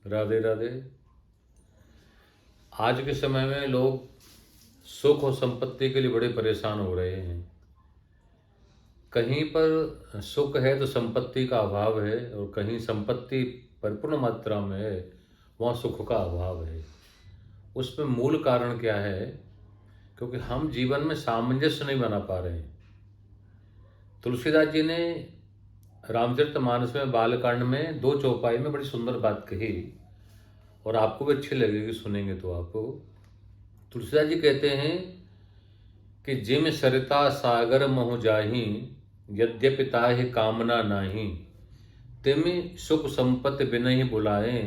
राधे राधे। आज के समय में लोग सुख और संपत्ति के लिए बड़े परेशान हो रहे हैं। कहीं पर सुख है तो संपत्ति का अभाव है, और कहीं संपत्ति परिपूर्ण मात्रा में है, वहाँ सुख का अभाव है। उसमें मूल कारण क्या है? क्योंकि हम जीवन में सामंजस्य नहीं बना पा रहे हैं। तुलसीदास जी ने रामचरितमानस में बालकांड में 2 चौपाई में बड़ी सुंदर बात कही, और आपको भी अच्छी लगेगी सुनेंगे तो आपको। तुलसीदास जी कहते हैं कि जिम सरिता सागर महु जाहि, यद्यपि ताहि कामना नाही, तिमि सुख संपत्ति बिनहि बुलाए,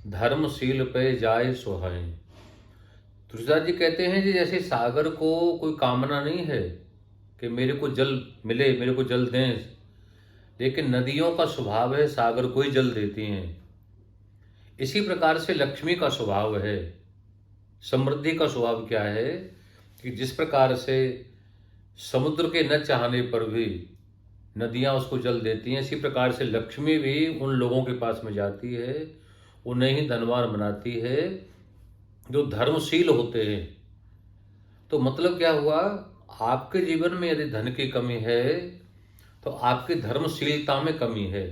धर्मशील पे जाय सुहाए। तुलसीदास जी कहते हैं कि जैसे सागर को कोई कामना नहीं है कि मेरे को जल मिले, मेरे को जल दें, लेकिन नदियों का स्वभाव है सागर को ही जल देती हैं। इसी प्रकार से लक्ष्मी का स्वभाव है, समृद्धि का स्वभाव क्या है कि जिस प्रकार से समुद्र के न चाहने पर भी नदियां उसको जल देती हैं, इसी प्रकार से लक्ष्मी भी उन लोगों के पास में जाती है, उन्हें ही धनवान बनाती है जो धर्मशील होते हैं। तो मतलब क्या हुआ, आपके जीवन में यदि धन की कमी है तो आपकी धर्मशीलता में कमी है।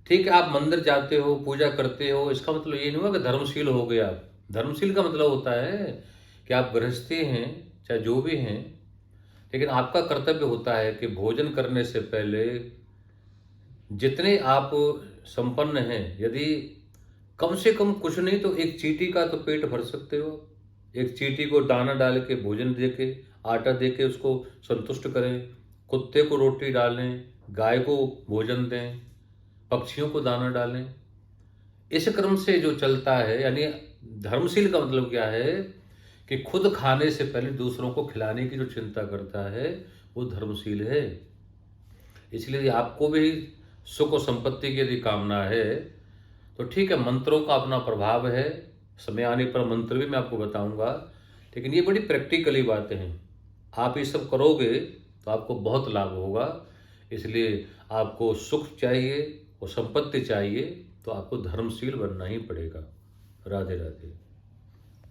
ठीक है, आप मंदिर जाते हो, पूजा करते हो, इसका मतलब ये नहीं हुआ कि धर्मशील हो गए आप। धर्मशील का मतलब होता है कि आप गृहस्थी हैं, चाहे जो भी हैं, लेकिन आपका कर्तव्य होता है कि भोजन करने से पहले जितने आप संपन्न हैं, यदि कम से कम कुछ नहीं तो एक चींटी का तो पेट भर सकते हो। एक चींटी को दाना डाल के, भोजन दे के, आटा दे के उसको संतुष्ट करें, कुत्ते को रोटी डालें, गाय को भोजन दें, पक्षियों को दाना डालें। इस क्रम से जो चलता है, यानी धर्मशील का मतलब क्या है कि खुद खाने से पहले दूसरों को खिलाने की जो चिंता करता है वो धर्मशील है। इसलिए यदि आपको भी सुख और संपत्ति की यदि कामना है तो ठीक है, मंत्रों का अपना प्रभाव है, समय आने पर मंत्र भी मैं आपको बताऊंगा, लेकिन ये बड़ी प्रैक्टिकली बातें हैं। आप ये सब करोगे तो आपको बहुत लाभ होगा। इसलिए आपको सुख चाहिए और संपत्ति चाहिए तो आपको धर्मशील बनना ही पड़ेगा। राधे राधे।